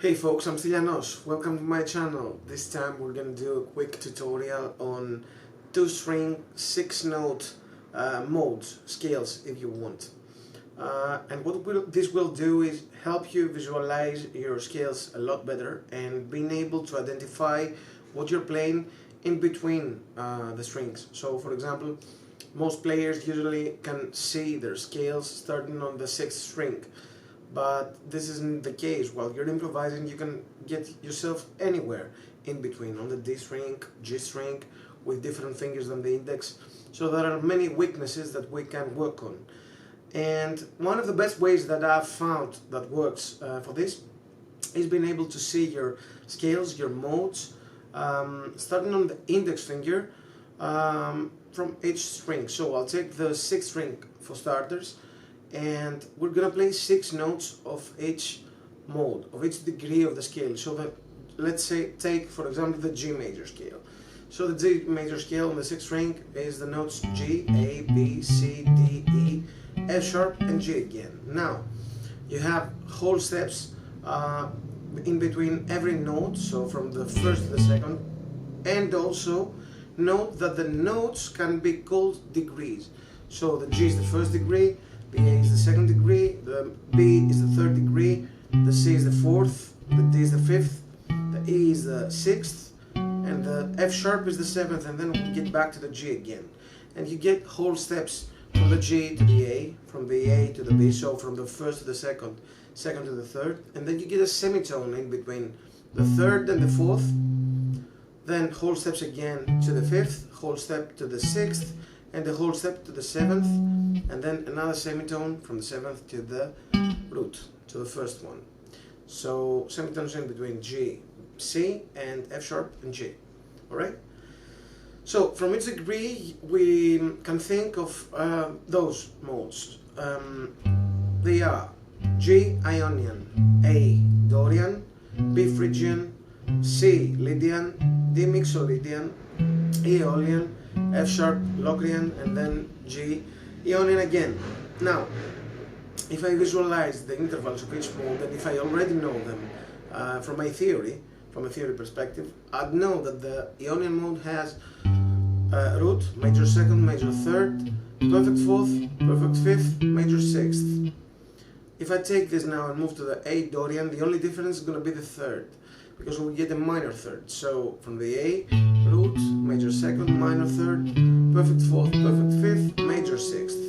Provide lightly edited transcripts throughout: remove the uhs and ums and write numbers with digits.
Hey folks, I'm Steelianos. Welcome to my channel. This time we're going to do a quick tutorial on 2-string 6-note modes, scales if you want. And what this will do is help you visualize your scales a lot better and being able to identify what you're playing in between the strings. So for example, most players usually can see their scales starting on the 6th string. But this isn't the case. While you're improvising, you can get yourself anywhere in between, on the D string, G string, with different fingers than the index. So there are many weaknesses that we can work on. And one of the best ways that I've found that works for this is being able to see your scales, your modes, starting on the index finger from each string. So I'll take the 6th string for starters, and we're gonna play 6 notes of each mode, of each degree of the scale. So that, let's say, take for example the G major scale. So the G major scale on the 6th string is the notes G, A, B, C, D, E, F sharp, and G again. Now you have whole steps in between every note, so from the first to the second, and also note that the notes can be called degrees. So the G is the 1st degree, the A is the 2nd degree, the B is the 3rd degree, the C is the 4th, the D is the 5th, the E is the 6th, and the F sharp is the 7th, and then we get back to the G again. And you get whole steps from the G to the A, from the A to the B, so from the 1st to the 2nd, 2nd to the 3rd, and then you get a semitone in between the 3rd and the 4th, then whole steps again to the 5th, whole step to the 6th, and the whole step to the 7th, and then another semitone from the 7th to the root, to the first one. So semitones in between G, C, and F sharp and G. Alright? So from each degree we can think of those modes. They are G Ionian, A Dorian, B Phrygian, C Lydian, D Mixolydian, E Aeolian, F sharp Locrian, and then G Ionian again. Now, if I visualize the intervals of each mode, and if I already know them from a theory perspective, I'd know that the Ionian mode has root, major 2nd, major 3rd, perfect 4th, perfect 5th, major 6th. If I take this now and move to the A Dorian, the only difference is going to be the 3rd, because we get a minor 3rd. So from the A, root, major 2nd, minor 3rd, perfect 4th, perfect 5th, major 6th.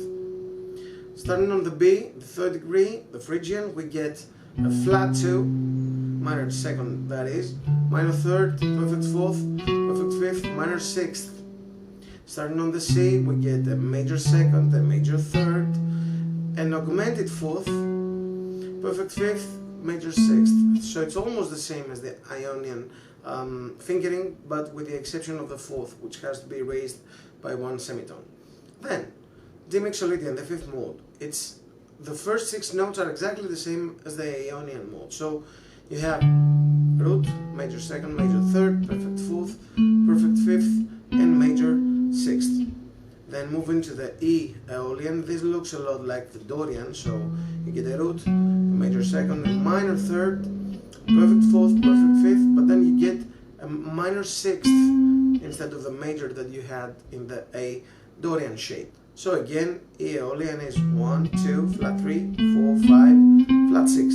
Starting on the B, the 3rd degree, the Phrygian, we get a flat 2, minor 2nd that is, minor 3rd, perfect 4th, perfect 5th, minor 6th. Starting on the C, we get a major 2nd, a major 3rd, an augmented 4th, perfect 5th, major 6th. So it's almost the same as the Ionian fingering, but with the exception of the 4th, which has to be raised by one semitone. Then D Mixolydian, the 5th mode. It's the first 6 notes are exactly the same as the Ionian mode. So you have root, major 2nd, major 3rd, perfect 4th, perfect 5th, and major 6th. Then move into the E Aeolian. This looks a lot like the Dorian, so you get a root, a major 2nd, a minor 3rd, perfect 4th, perfect 5th, but then you get a minor 6th instead of the major that you had in the A Dorian shape. So again, E Aeolian is 1, 2, flat 3, 4, 5, flat 6.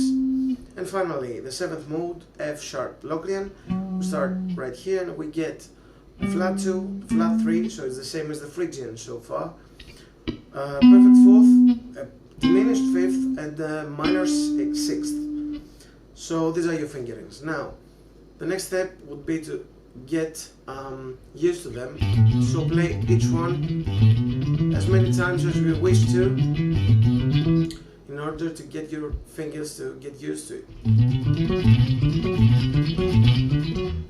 And finally, the 7th mode, F sharp Locrian. We start right here and we get flat 2, flat 3, so it's the same as the Phrygian so far. Perfect 4th, a diminished 5th, and a minor 6th. So these are your fingerings. Now, the next step would be to get used to them. So play each one as many times as you wish to, in order to get your fingers to get used to it.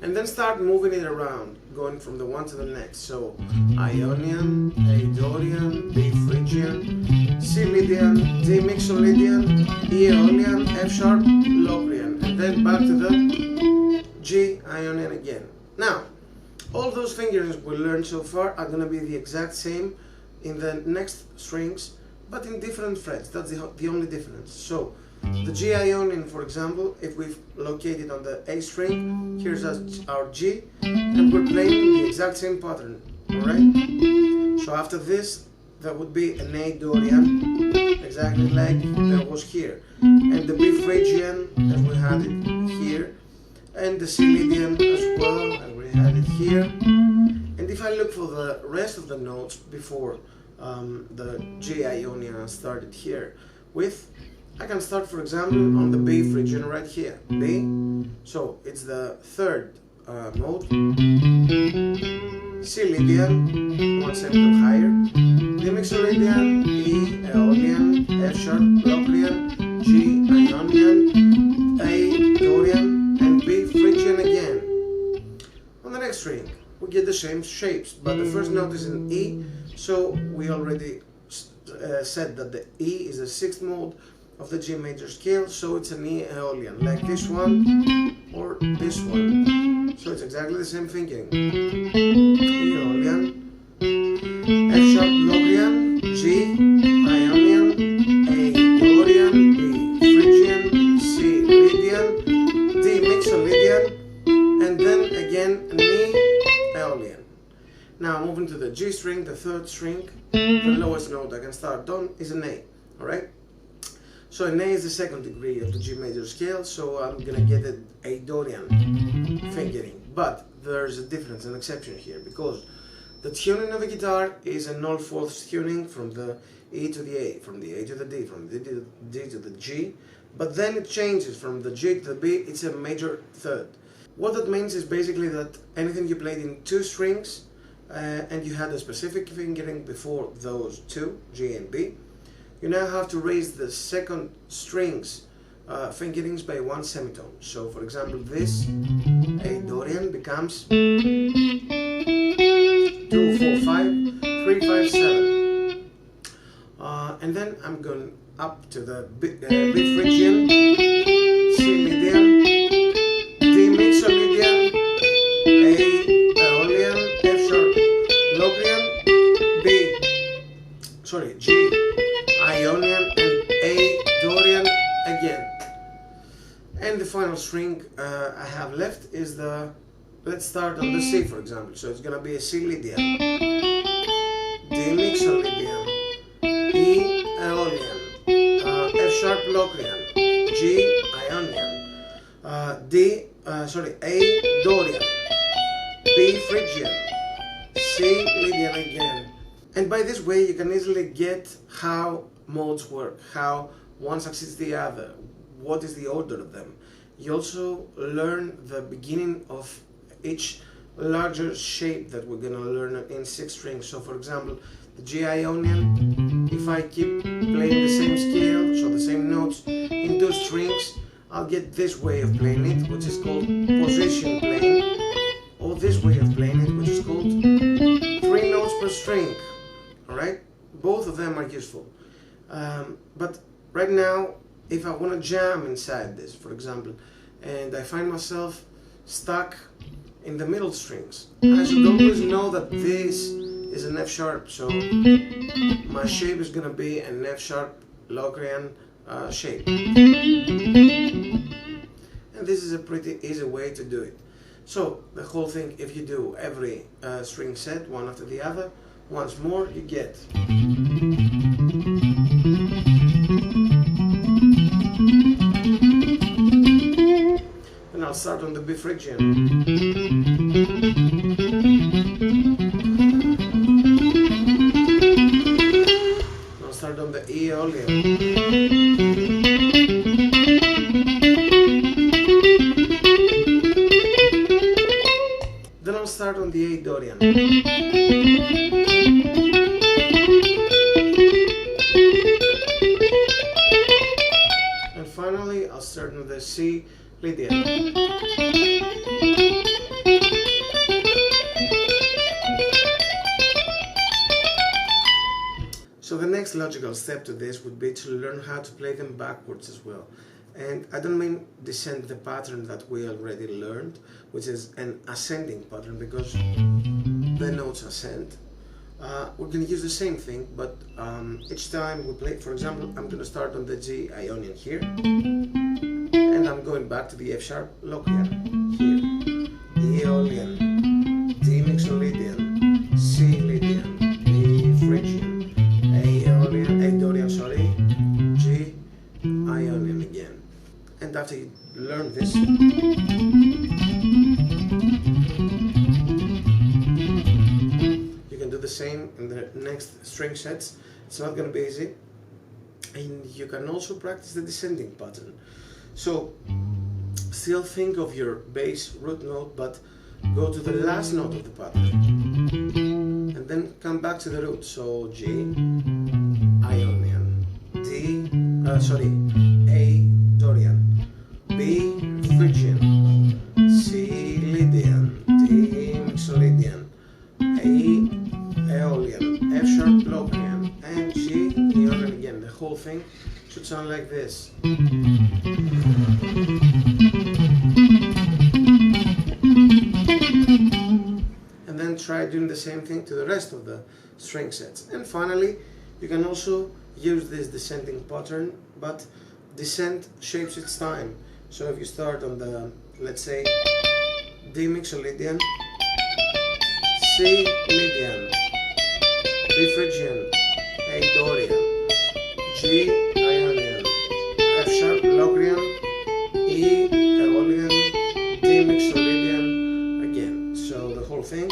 And then start moving it around, going from the one to the next. So Ionian, A Dorian, B Phrygian, C Lydian, D Mixolydian, E Aeolian, F sharp, Locrian, and then back to the G Ionian again. Now, all those fingerings we learned so far are going to be the exact same in the next strings but in different frets. That's the only difference. So the G Ionian, for example, if we've located on the A string, here's our G, and we're playing the exact same pattern, alright? So after this, there would be an A Dorian, exactly like there was here, and the B Phrygian, as we had it here, and the C Lydian as well, as we had it here. And if I look for the rest of the notes before the G Ionian started here with, I can start, for example, on the B Phrygian right here, B, so it's the third mode, C Lydian, one semitone higher, D Mixolydian, E Aeolian, F sharp Locrian, G Ionian, A Dorian, and B Phrygian again. On the next string, we get the same shapes, but the first note is in E, so we already said that the E is the sixth mode of the G major scale, so it's an E Aeolian, like this one or this one. So it's exactly the same thinking. E Aeolian, F sharp Locrian, G Ionian, A Dorian, B Phrygian, C Lydian, D Mixolydian, and then again an E Aeolian. Now moving to the G string, the third string, the lowest note I can start on is an A, alright? So an A is the second degree of the G major scale, so I'm gonna get an A Dorian fingering. But there's a difference, an exception here, because the tuning of a guitar is an all fourths tuning from the E to the A, from the A to the D, from the D to the G, but then it changes from the G to the B, it's a major third. What that means is basically that anything you played in two strings and you had a specific fingering before those two, G and B, you now have to raise the second string's fingerings by one semitone. So for example, this A Dorian becomes 2, 4, 5, 3, 5, 7. And then I'm going up to the B Phrygian, C Lydian, D Mixolydian, A Aeolian, F sharp Locrian, G Ionian, and A Dorian again. And the final string I have left is the, let's start on the C, for example. So it's gonna be a C Lydian, D Mixolydian, E Aeolian, F sharp Locrian, G Ionian, A Dorian, B Phrygian, C Lydian again. And by this way you can easily get how modes work, how one succeeds the other, what is the order of them. You also learn the beginning of each larger shape that we're gonna learn in 6 strings. So for example, the G Ionian, if I keep playing the same scale, so the same notes in 2 strings, I'll get this way of playing it, which is called position playing, or this way of playing it, which is called 3 notes per string. Alright? Both of them are useful. But right now, if I want to jam inside this, for example, and I find myself stuck in the middle strings, I should always know that this is an F sharp, so my shape is going to be an F sharp Locrian shape. And this is a pretty easy way to do it. So the whole thing, if you do every string set one after the other, once more you get. And I'll start on the B Phrygian. I'll start on the E Aeolian. Then I'll start on the A Dorian. And finally, I'll start on the C Lydian. So the next logical step to this would be to learn how to play them backwards as well. And I don't mean descend the pattern that we already learned, which is an ascending pattern, because the notes ascend, we're going to use the same thing, but each time we play, for example, I'm going to start on the G Ionian here, and I'm going back to the F sharp Locrian here, Aeolian, D Mixolydian, C Lydian, D Phrygian, Aeolian, A Dorian, sorry, G Ionian again. And after you learn this, you can do the same in the next string sets. It's not going to be easy, and you can also practice the descending pattern. So still think of your bass root note, but go to the last note of the pattern and then come back to the root. So G Ionian, D A Dorian, B Phrygian, C Lydian, D Mixolydian, A Aeolian, F sharp Locrian, and G Ionian again. The whole thing should sound like this. And then try doing the same thing to the rest of the string sets. And finally, you can also use this descending pattern, but descent shapes its time. So if you start on the, let's say, D Mixolydian, C Lydian, B Phrygian, A Dorian, G Ionian, F sharp Locrian, E Aeolian, D Mixolydian again. So the whole thing.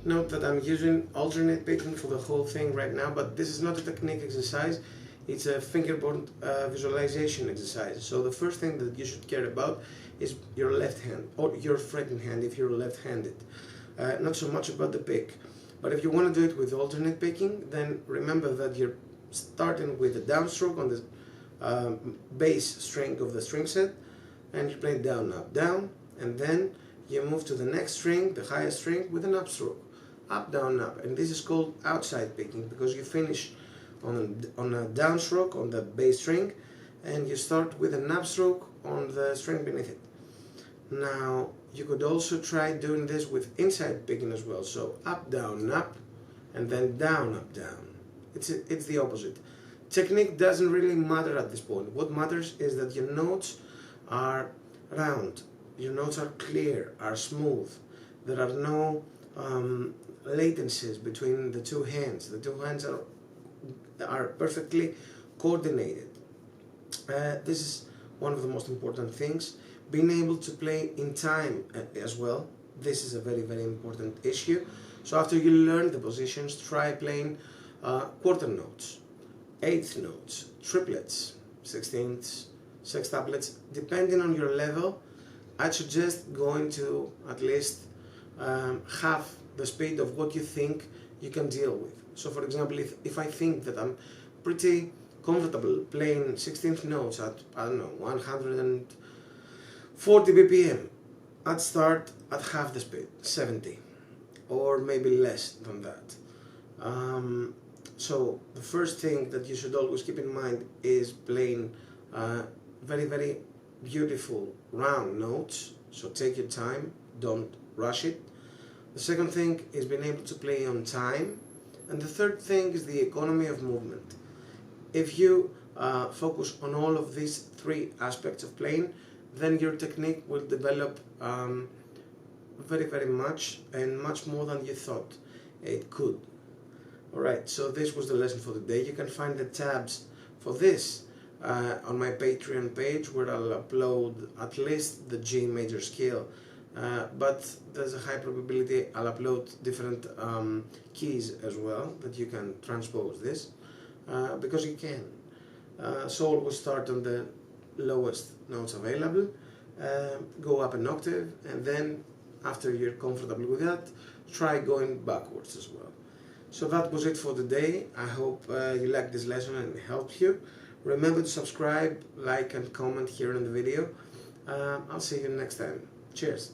Note that I'm using alternate picking for the whole thing right now, but this is not a technique exercise, it's a fingerboard visualization exercise. So the first thing that you should care about is your left hand, or your fretting hand if you're left-handed. Not so much about the pick. But if you want to do it with alternate picking, then remember that you're starting with a downstroke on the bass string of the string set, and you play down, up, down, and then you move to the next string, the highest string, with an upstroke. Up, down, up. And this is called outside picking, because you finish on a downstroke on the bass string, and you start with an upstroke on the string beneath it. Now, you could also try doing this with inside picking as well. So up, down, up, and then down, up, down. It's the opposite. Technique doesn't really matter at this point. What matters is that your notes are round, your notes are clear, are smooth. There are no latencies between the two hands. The two hands are perfectly coordinated. This is one of the most important things. Being able to play in time as well, this is a very, very important issue. So after you learn the positions, try playing quarter notes, eighth notes, triplets, sixteenths, sextuplets. Depending on your level, I'd suggest going to at least half the speed of what you think you can deal with. So for example, if I think that I'm pretty comfortable playing 16th notes at, I don't know, 140 BPM, I'd start at half the speed, 70, or maybe less than that. So the first thing that you should always keep in mind is playing very, very beautiful round notes. So take your time, don't rush it. The second thing is being able to play on time. And the third thing is the economy of movement. If you focus on all of these three aspects of playing, then your technique will develop very, very much, and much more than you thought it could. Alright, so this was the lesson for today. You can find the tabs for this on my Patreon page, where I'll upload at least the G major scale, but there's a high probability I'll upload different keys as well, that you can transpose this, because you can. So always start on the lowest notes available, go up an octave, and then after you're comfortable with that, try going backwards as well. So that was it for today. I hope you liked this lesson and it helped you. Remember to subscribe, like and comment here in the video. I'll see you next time. Cheers.